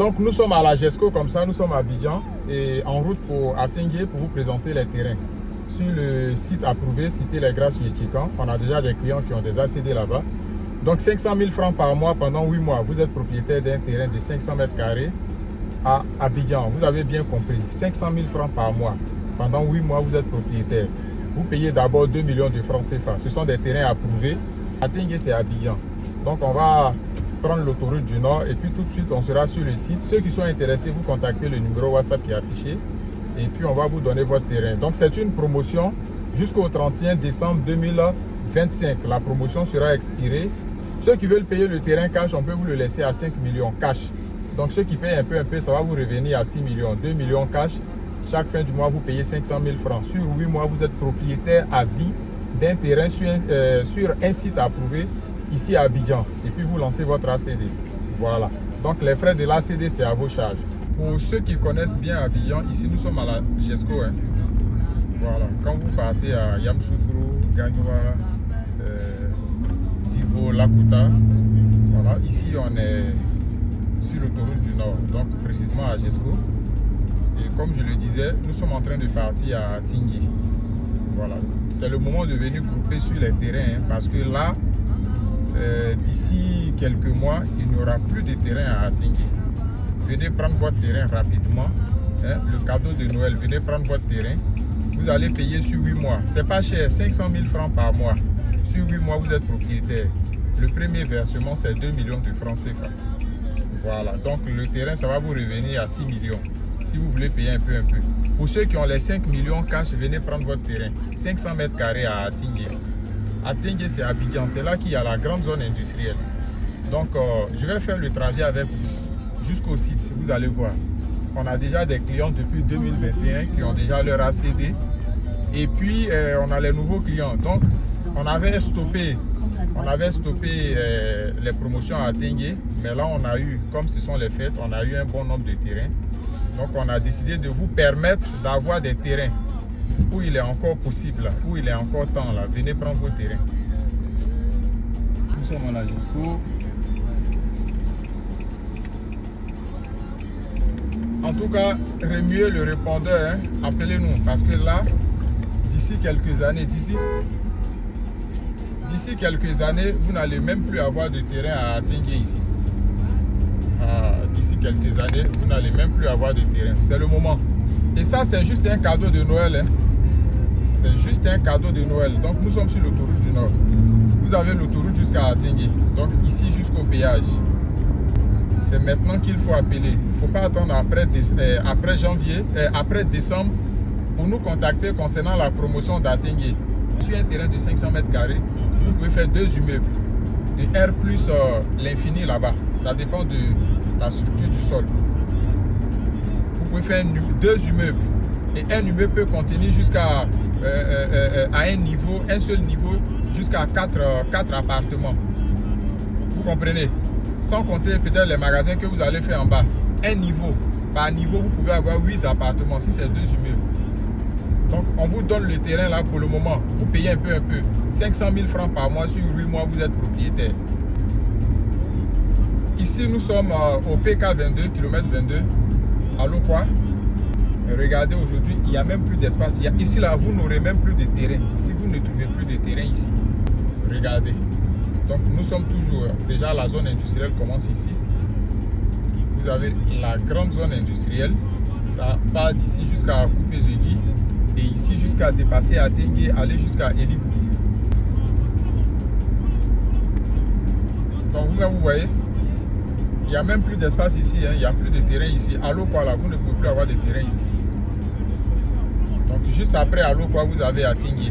Donc nous sommes à la GESCO comme ça, nous sommes à Abidjan et en route pour Atingué pour vous présenter les terrains. Sur le site approuvé, Cité Les Grâces Yéchikan, on a déjà des clients qui ont des ACD là-bas. Donc 500 000 francs par mois pendant 8 mois, vous êtes propriétaire d'un terrain de 500 mètres carrés à Abidjan. Vous avez bien compris, 500 000 francs par mois pendant 8 mois, vous êtes propriétaire. Vous payez d'abord 2 millions de francs CFA. Ce sont des terrains approuvés. Atingué, c'est Abidjan. Donc on va prendre l'autoroute du Nord et puis tout de suite on sera sur le site. Ceux qui sont intéressés, vous contactez le numéro WhatsApp qui est affiché et puis on va vous donner votre terrain. Donc c'est une promotion jusqu'au 31 décembre 2025. La promotion sera expirée. Ceux qui veulent payer le terrain cash, on peut vous le laisser à 5 millions cash. Donc ceux qui payent un peu, ça va vous revenir à 6 millions, 2 millions cash. Chaque fin du mois, vous payez 500 000 francs. Sur 8 mois, vous êtes propriétaire à vie d'un terrain sur un site approuvé ici à Abidjan. Et puis vous lancez votre ACD. Voilà. Donc les frais de l'ACD, c'est à vos charges. Pour ceux qui connaissent bien Abidjan, ici nous sommes à la GESCO. Voilà. Quand vous partez à Yamoussoukro, Gagnoua, Divo, Lakuta, voilà. Ici on est sur l'autoroute du Nord, donc précisément à GESCO. Et comme je le disais, nous sommes en train de partir à Tingui. Voilà. C'est le moment de venir grouper sur les terrains parce que là, d'ici quelques mois, il n'y aura plus de terrain à Atingué. Venez prendre votre terrain rapidement. Le cadeau de Noël, venez prendre votre terrain. Vous allez payer sur 8 mois. C'est pas cher, 500 000 francs par mois. Sur 8 mois, vous êtes propriétaire. Le premier versement, c'est 2 millions de francs CFA. Voilà, donc le terrain, ça va vous revenir à 6 millions. Si vous voulez payer un peu. Pour ceux qui ont les 5 millions cash, venez prendre votre terrain. 500 mètres carrés à Atingué. Atingué, c'est Abidjan, c'est là qu'il y a la grande zone industrielle. Donc, je vais faire le trajet avec vous jusqu'au site, vous allez voir. On a déjà des clients depuis 2021 qui ont déjà leur ACD. Et puis, on a les nouveaux clients. Donc, on avait stoppé les promotions à Atingué. Mais là, on a eu, comme ce sont les fêtes, on a eu un bon nombre de terrains. Donc, on a décidé de vous permettre d'avoir des terrains où il est encore possible, où il est encore temps là, venez prendre vos terrains. Nous sommes à la GESCO. En tout cas, remuez le répondeur, appelez-nous parce que là, d'ici quelques années, vous n'allez même plus avoir de terrain à Atingué ici. D'ici quelques années, vous n'allez même plus avoir de terrain. C'est le moment. Et ça, c'est juste un cadeau de Noël. C'est juste un cadeau de Noël. Donc, nous sommes sur l'autoroute du Nord. Vous avez l'autoroute jusqu'à Atingué. Donc, ici jusqu'au péage. C'est maintenant qu'il faut appeler. Il ne faut pas attendre après décembre pour nous contacter concernant la promotion d'Atingué. Sur un terrain de 500 mètres carrés, vous pouvez faire 2 immeubles. De R plus l'infini là-bas. Ça dépend de la structure du sol. Vous pouvez faire 2 immeubles. Et un immeuble peut contenir jusqu'à un seul niveau, jusqu'à 4 appartements. Vous comprenez? Sans compter peut-être les magasins que vous allez faire en bas. Un niveau, par niveau, vous pouvez avoir 8 appartements si c'est 2 immeubles. Donc, on vous donne le terrain là pour le moment. Vous payez un peu. 500 000 francs par mois sur 8 mois, vous êtes propriétaire. Ici, nous sommes au PK 22, km 22, à Lokwa. Regardez, aujourd'hui, il n'y a même plus d'espace. Ici, là, vous n'aurez même plus de terrain. Si vous ne trouvez plus de terrain ici, regardez. Donc, nous sommes toujours, déjà, la zone industrielle commence ici. Vous avez la grande zone industrielle. Ça part d'ici jusqu'à Coupé-Zedi. Et ici, jusqu'à dépasser Atingué, aller jusqu'à Elibou. Donc, vous voyez, il n'y a même plus d'espace ici. Il n'y a plus de terrain ici. À Lokwa, là, vous ne pouvez plus avoir de terrain ici. Donc, juste après à Lokwa, vous avez Atingué.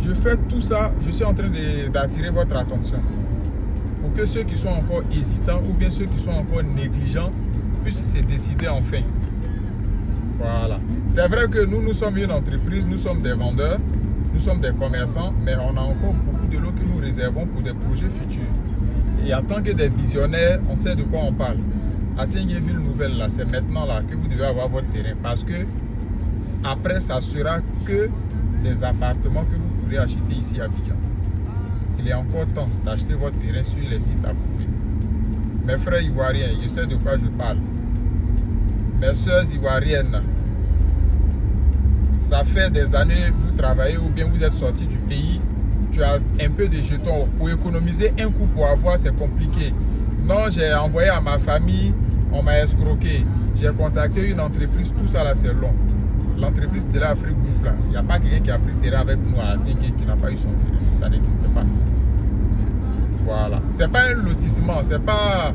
Je fais tout ça, je suis en train d'attirer votre attention. Pour que ceux qui sont encore hésitants ou bien ceux qui sont encore négligents puissent se décider enfin. Voilà. C'est vrai que nous sommes une entreprise, nous sommes des vendeurs, nous sommes des commerçants, mais on a encore beaucoup de lots que nous réservons pour des projets futurs. Et en tant que des visionnaires, on sait de quoi on parle. Atingué Ville Nouvelle, là, c'est maintenant là que vous devez avoir votre terrain. Parce que après, ça sera que des appartements que vous pourrez acheter ici à Abidjan. Il est encore temps d'acheter votre terrain sur les sites approuvés. Mes frères ivoiriens, je sais de quoi je parle. Mes soeurs ivoiriennes, ça fait des années que vous travaillez ou bien vous êtes sorti du pays, tu as un peu de jetons. Pour économiser un coup pour avoir, c'est compliqué. Non, j'ai envoyé à ma famille, on m'a escroqué. J'ai contacté une entreprise, tout ça là c'est long. L'entreprise Télé Afrique Group là, il n'y a pas quelqu'un qui a pris terrain avec nous à Tingué qui n'a pas eu son terrain. Ça n'existe pas. Voilà. C'est pas un lotissement, c'est pas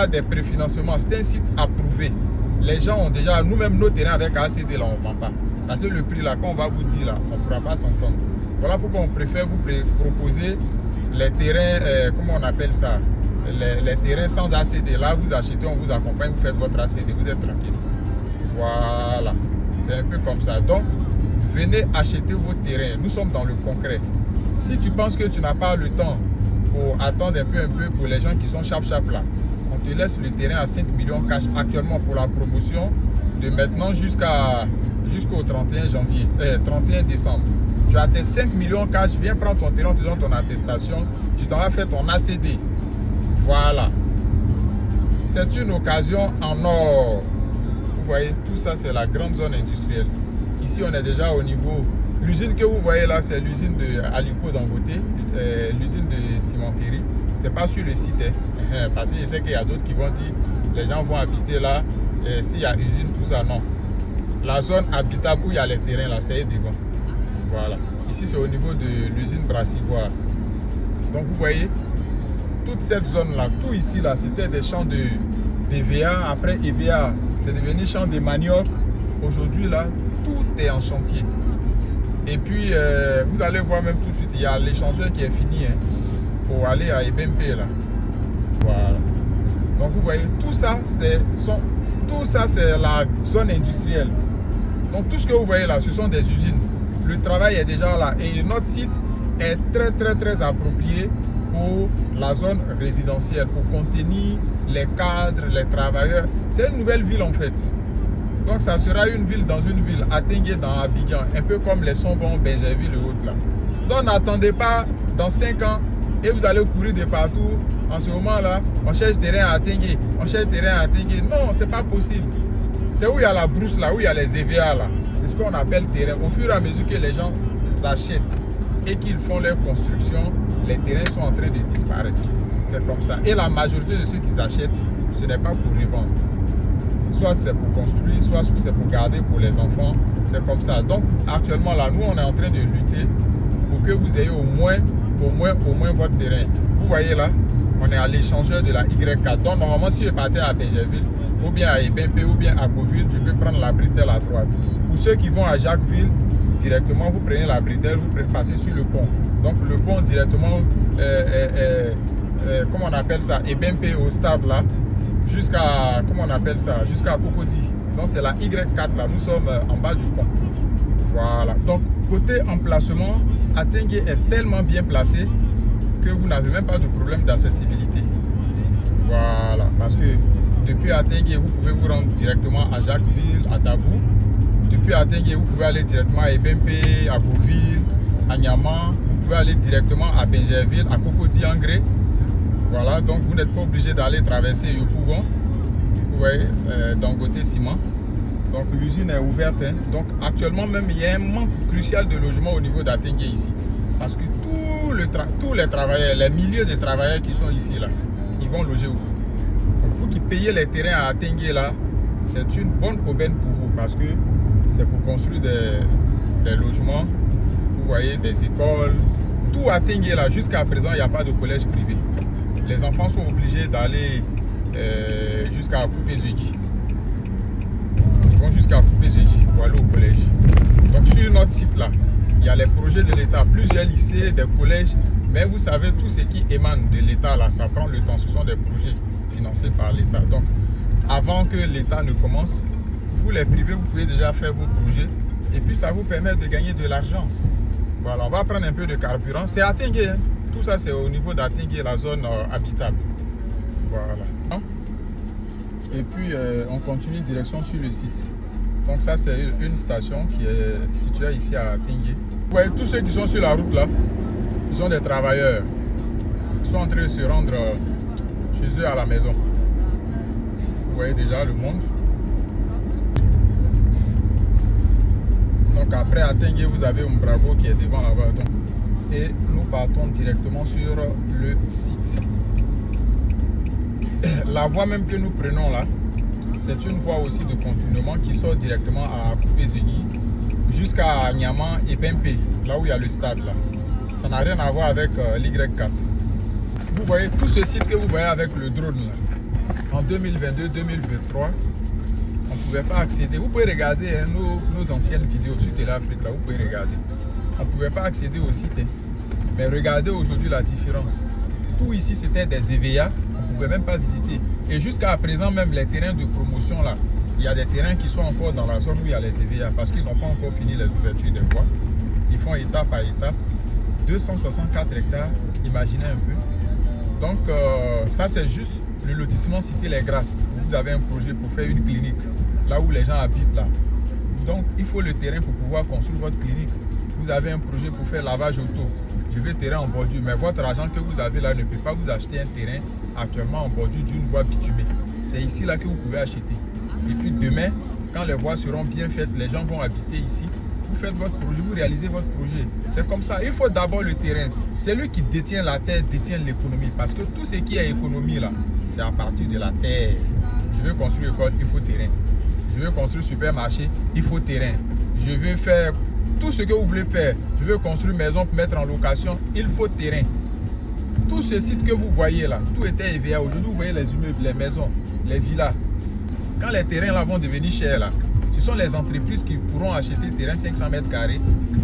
des préfinancements, c'est un site approuvé. Les gens ont déjà, nous-mêmes nos terrains avec ACD là, on ne vend pas. Parce que le prix là, quand on va vous dire là, on ne pourra pas s'entendre. Voilà pourquoi on préfère vous proposer les terrains, comment on appelle ça, les terrains sans ACD. Là, vous achetez, on vous accompagne, vous faites votre ACD, vous êtes tranquille. Voilà, c'est un peu comme ça. Donc, venez acheter vos terrains. Nous sommes dans le concret. Si tu penses que tu n'as pas le temps pour attendre un peu pour les gens qui sont chap là, on te laisse le terrain à 5 millions cash actuellement pour la promotion de maintenant jusqu'au 31 janvier, 31 décembre. Tu as tes 5 millions cash, viens prendre ton terrain, on te donne ton attestation, tu t'en vas faire ton ACD. Voilà. C'est une occasion en or. Vous voyez, tout ça c'est la grande zone industrielle. Ici on est déjà au niveau. L'usine que vous voyez là, c'est l'usine de Aliko Dangote, l'usine de cimenterie. C'est pas sur le site, hein, parce que je sais qu'il y a d'autres qui vont dire les gens vont habiter là, s'il y a usine, tout ça, non. La zone habitable où il y a les terrains là, c'est devant. Voilà. Ici c'est au niveau de l'usine Brassivoire. Donc vous voyez, toute cette zone là, tout ici là, c'était des champs de EVA. Après EVA, c'est devenu champ de manioc. Aujourd'hui là, tout est en chantier. Et puis, vous allez voir même tout de suite, il y a l'échangeur qui est fini hein, pour aller à EBMP là. Voilà. Donc vous voyez, tout ça, c'est la zone industrielle. Donc tout ce que vous voyez là, ce sont des usines. Le travail est déjà là. Et notre site est très approprié pour la zone résidentielle, pour contenir les cadres, les travailleurs. C'est une nouvelle ville en fait. Donc ça sera une ville dans une ville, à Tingué dans Abidjan, un peu comme les Sombon, Benjerville et autres là. Donc n'attendez pas dans 5 ans et vous allez courir de partout. En ce moment là, on cherche terrain à Tingué, on cherche terrain à Tingué. Non, c'est pas possible. C'est où il y a la brousse là, où il y a les EVA là. C'est ce qu'on appelle terrain. Au fur et à mesure que les gens s'achètent et qu'ils font leur construction, les terrains sont en train de disparaître. C'est comme ça. Et la majorité de ceux qui s'achètent, ce n'est pas pour revendre. Soit c'est pour construire, soit c'est pour garder pour les enfants. C'est comme ça. Donc actuellement là, nous on est en train de lutter pour que vous ayez au moins votre terrain. Vous voyez là, on est à l'échangeur de la Y4. Donc normalement si je partais à Benjerville, ou bien à EBMP, ou bien à Beauville, je peux prendre la bretelle à droite. Pour ceux qui vont à Jacquesville, directement vous prenez la bretelle, vous passez sur le pont. Donc le pont directement, comment on appelle ça, EBMP au stade là, jusqu'à, comment on appelle ça, jusqu'à Cocody. Donc c'est la Y4 là, nous sommes en bas du pont. Voilà. Donc côté emplacement, Atingué est tellement bien placé que vous n'avez même pas de problème d'accessibilité. Voilà. Parce que depuis Atingué, vous pouvez vous rendre directement à Jacquesville, à Dabou. Depuis Atingué, vous pouvez aller directement à EBMP, à Beauville, à Niaman. Vous pouvez aller directement à Benjerville, à Cocody Angré. Voilà, donc vous n'êtes pas obligé d'aller traverser Yopougon, vous voyez, Dangote Ciment. Donc l'usine est ouverte. Hein. Donc actuellement même, il y a un manque crucial de logement au niveau d'Atingué ici. Parce que tous les travailleurs, les milliers de travailleurs qui sont ici, là, ils vont loger où? Donc vous qui payez les terrains à Atingué, là, c'est une bonne aubaine pour vous. Parce que c'est pour construire des logements, vous voyez, des écoles. Tout à Atingué, là, jusqu'à présent, il n'y a pas de collège privé. Les enfants sont obligés d'aller jusqu'à Coupé-Zedji. Ils vont jusqu'à Coupé-Zedji pour aller au collège. Donc sur notre site là, il y a les projets de l'État, plusieurs lycées, des collèges. Mais vous savez, tout ce qui émane de l'État là, ça prend le temps. Ce sont des projets financés par l'État. Donc avant que l'État ne commence, vous les privés, vous pouvez déjà faire vos projets. Et puis ça vous permet de gagner de l'argent. Voilà, on va prendre un peu de carburant. C'est Atingué, hein. Tout ça, c'est au niveau d'Atingué, la zone habitable. Voilà. Et puis, on continue direction sur le site. Donc ça, c'est une station qui est située ici à Atingué. Vous voyez, tous ceux qui sont sur la route là, ils sont des travailleurs. Ils sont en train de se rendre chez eux à la maison. Vous voyez déjà le monde. Donc après à Tengue, vous avez Umbrago qui est devant là-bas. Et nous partons directement sur le site. La voie même que nous prenons là, c'est une voie aussi de contournement qui sort directement à Coupé-Zéguy jusqu'à Niaman et Pempé, là où il y a le stade là. Ça n'a rien à voir avec l'Y4. Vous voyez tout ce site que vous voyez avec le drone là. En 2022-2023, on ne pouvait pas accéder. Vous pouvez regarder hein, nos anciennes vidéos sur Téléafrique là, vous pouvez regarder. On ne pouvait pas accéder au site. Hein. Mais regardez aujourd'hui la différence. Tout ici c'était des EVA, on ne pouvait même pas visiter. Et jusqu'à présent même les terrains de promotion là, il y a des terrains qui sont encore dans la zone où il y a les EVA parce qu'ils n'ont pas encore fini les ouvertures des voies. Ils font étape par étape. 264 hectares, imaginez un peu. Donc ça c'est juste le lotissement Cité Les Grâces. Vous avez un projet pour faire une clinique là où les gens habitent là. Donc il faut le terrain pour pouvoir construire votre clinique. Vous avez un projet pour faire lavage auto. Je veux terrain en bordure, mais votre argent que vous avez là ne peut pas vous acheter un terrain actuellement en bordure d'une voie bitumée. C'est ici là que vous pouvez acheter. Et puis demain, quand les voies seront bien faites, les gens vont habiter ici. Vous faites votre projet, vous réalisez votre projet. C'est comme ça. Il faut d'abord le terrain. C'est lui qui détient la terre, détient l'économie. Parce que tout ce qui est économie là, c'est à partir de la terre. Je veux construire école, il faut terrain. Je veux construire supermarché, il faut terrain. Je veux faire tout ce que vous voulez faire. Je veux construire maison pour mettre en location, il faut terrain. Tout ce site que vous voyez là, tout était EVA. Aujourd'hui, vous voyez les immeubles, les maisons, les villas. Quand les terrains là vont devenir chers là, ce sont les entreprises qui pourront acheter le terrain 500 mètres carrés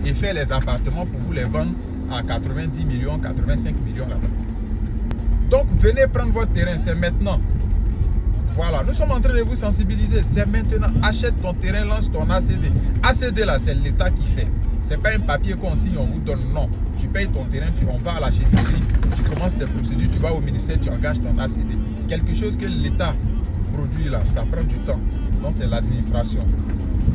et faire les appartements pour vous les vendre à 90 millions, 85 millions là-bas. Donc venez prendre votre terrain, c'est maintenant. Voilà, nous sommes en train de vous sensibiliser. C'est maintenant. Achète ton terrain, lance ton ACD. ACD là, c'est l'État qui fait. C'est pas un papier qu'on signe, on vous donne. Non. Tu payes ton terrain, on va à la chefferie, tu commences tes procédures, tu vas au ministère, tu engages ton ACD. Quelque chose que l'État produit là, ça prend du temps. Donc c'est l'administration.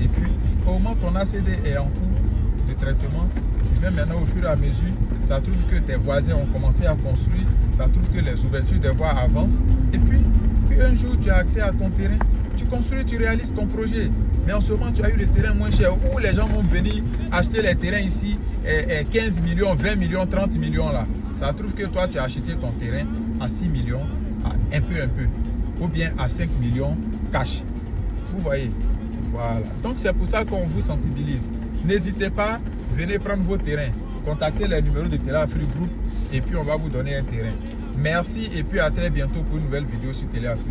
Et puis, au moment où ton ACD est en cours de traitement, tu viens maintenant au fur et à mesure, ça trouve que tes voisins ont commencé à construire, ça trouve que les ouvertures des voies avancent. Et puis un jour, tu as accès à ton terrain, tu construis, tu réalises ton projet. Mais en ce moment, tu as eu le terrain moins cher où les gens vont venir acheter les terrains ici 15 millions, 20 millions, 30 millions là. Ça trouve que toi, tu as acheté ton terrain à 6 millions, à un peu, ou bien à 5 millions cash. Vous voyez? Voilà. Donc, c'est pour ça qu'on vous sensibilise. N'hésitez pas, venez prendre vos terrains. Contactez les numéros de Téléafrique Group et puis on va vous donner un terrain. Merci et puis à très bientôt pour une nouvelle vidéo sur Téléafrique.